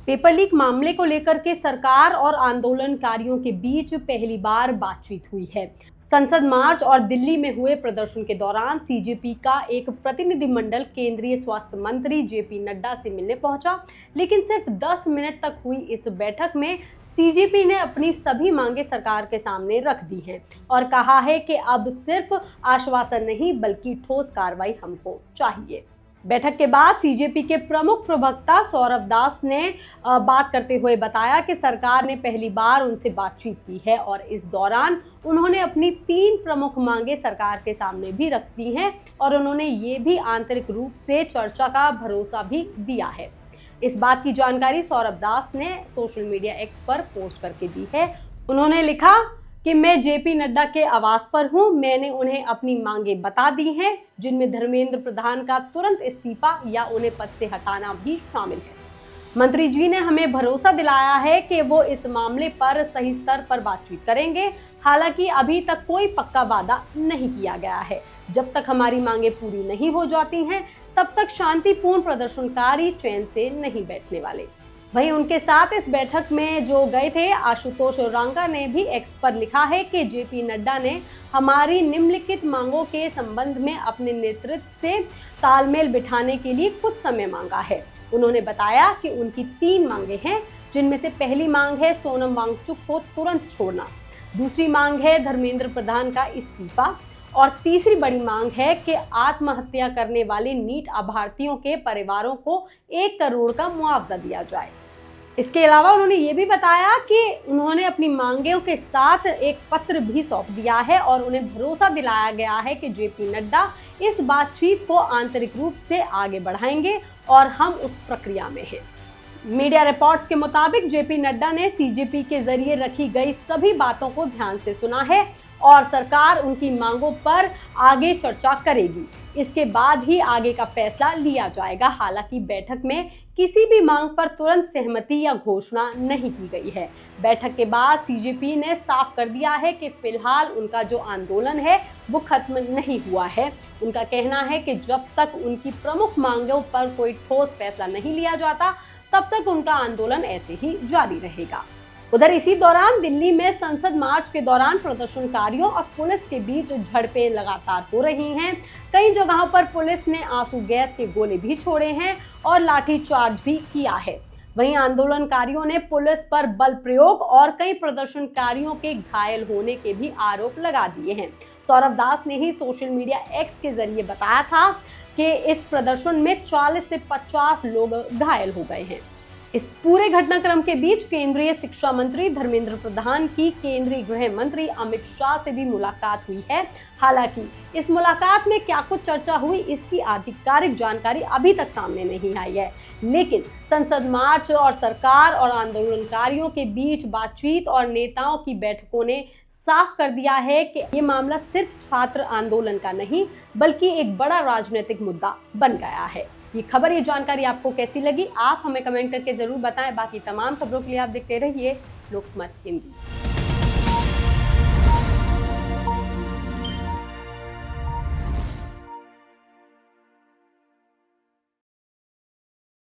Paper leak मामले को लेकर के सरकार और आंदोलनकारियों के बीच पहली बार बातचीत हुई है। संसद मार्च और दिल्ली में हुए प्रदर्शन के दौरान सीजेपी का एक प्रतिनिधिमंडल केंद्रीय स्वास्थ्य मंत्री जेपी नड्डा से मिलने पहुंचा, लेकिन सिर्फ 10 मिनट तक हुई इस बैठक में सीजेपी ने अपनी सभी मांगे सरकार के सामने रख दी हैं और कहा है कि अब सिर्फ आश्वासन नहीं बल्कि ठोस कार्रवाई हमको चाहिए। बैठक के बाद सीजेपी के प्रमुख प्रवक्ता सौरभ दास ने बात करते हुए बताया कि सरकार ने पहली बार उनसे बातचीत की है और इस दौरान उन्होंने अपनी 3 प्रमुख मांगे सरकार के सामने भी रख दी हैं और उन्होंने ये भी आंतरिक रूप से चर्चा का भरोसा भी दिया है। इस बात की जानकारी सौरभ दास ने सोशल मीडिया एक्स पर पोस्ट करके दी है। उन्होंने लिखा कि मैं जेपी नड्डा के आवास पर हूं। मैंने उन्हें अपनी मांगे बता दी हैं, जिनमें धर्मेंद्र प्रधान का तुरंत इस्तीफा या उन्हें पद से हटाना भी शामिल है। मंत्री जी ने हमें भरोसा दिलाया है कि वो इस मामले पर सही स्तर पर बातचीत करेंगे। हालांकि अभी तक कोई पक्का वादा नहीं किया गया है। जब तक हमारी मांगे पूरी नहीं हो जाती हैं, तब तक शांतिपूर्ण प्रदर्शनकारी चैन से नहीं बैठने वाले। वहीं उनके साथ इस बैठक में जो गए थे आशुतोष उरांका ने भी एक्स पर लिखा है कि जेपी नड्डा ने हमारी निम्नलिखित मांगों के संबंध में अपने नेतृत्व से तालमेल बिठाने के लिए कुछ समय मांगा है। उन्होंने बताया कि उनकी 3 मांगे हैं, जिनमें से पहली मांग है सोनम वांगचुक को तुरंत छोड़ना, दूसरी मांग है धर्मेंद्र प्रधान का इस्तीफा और तीसरी बड़ी मांग है कि आत्महत्या करने वाले नीट अभ्यर्थियों के परिवारों को 1 करोड़ का मुआवजा दिया जाए। इसके अलावा उन्होंने ये भी बताया कि उन्होंने अपनी मांगों के साथ एक पत्र भी सौंप दिया है और उन्हें भरोसा दिलाया गया है कि जेपी नड्डा इस बातचीत को आंतरिक रूप से आगे बढ़ाएंगे और हम उस प्रक्रिया में हैं। मीडिया रिपोर्ट्स के मुताबिक जेपी नड्डा ने सीजेपी के जरिए रखी गई सभी बातों को ध्यान से सुना है और सरकार उनकी मांगों पर आगे चर्चा करेगी। इसके बाद ही आगे का फैसला लिया जाएगा। हालांकि बैठक में किसी भी मांग पर तुरंत सहमति या घोषणा नहीं की गई है। बैठक के बाद सीजेपी ने साफ कर दिया है कि फिलहाल उनका जो आंदोलन है वो खत्म नहीं हुआ है। उनका कहना है कि जब तक उनकी प्रमुख मांगों पर कोई ठोस फैसला नहीं लिया जाता, तब तक उनका आंदोलन ऐसे ही जारी रहेगा। उधर इसी दौरान दिल्ली में संसद मार्च के दौरान प्रदर्शनकारियों और पुलिस के बीच झड़पें लगातार हो रही हैं। कई जगहों पर पुलिस ने आंसू गैस के गोले भी छोड़े हैं और लाठीचार्ज भी किया है। वहीं आंदोलनकारियों ने पुलिस पर बल प्रयोग और कई प्रदर्शनकारियों के घायल होने के भी आरोप लगा दिए हैं। सौरभ दास ने ही सोशल मीडिया एक्स के जरिए बताया था कि इस प्रदर्शन में 40 से 50 लोग घायल हो गए हैं। इस पूरे घटनाक्रम के बीच केंद्रीय शिक्षा मंत्री धर्मेंद्र प्रधान की केंद्रीय गृह मंत्री अमित शाह से भी मुलाकात हुई है। हालांकि इस मुलाकात में क्या कुछ चर्चा हुई, इसकी आधिकारिक जानकारी अभी तक सामने नहीं आई है। लेकिन संसद मार्च और सरकार और आंदोलनकारियों के बीच बातचीत और नेताओं की बैठकों ने साफ कर दिया है कि ये मामला सिर्फ छात्र आंदोलन का नहीं बल्कि एक बड़ा राजनीतिक मुद्दा बन गया है। ये खबर, ये जानकारी आपको कैसी लगी, आप हमें कमेंट करके जरूर बताएं। बाकी तमाम खबरों के लिए आप देखते रहिए लोकमत हिंदी।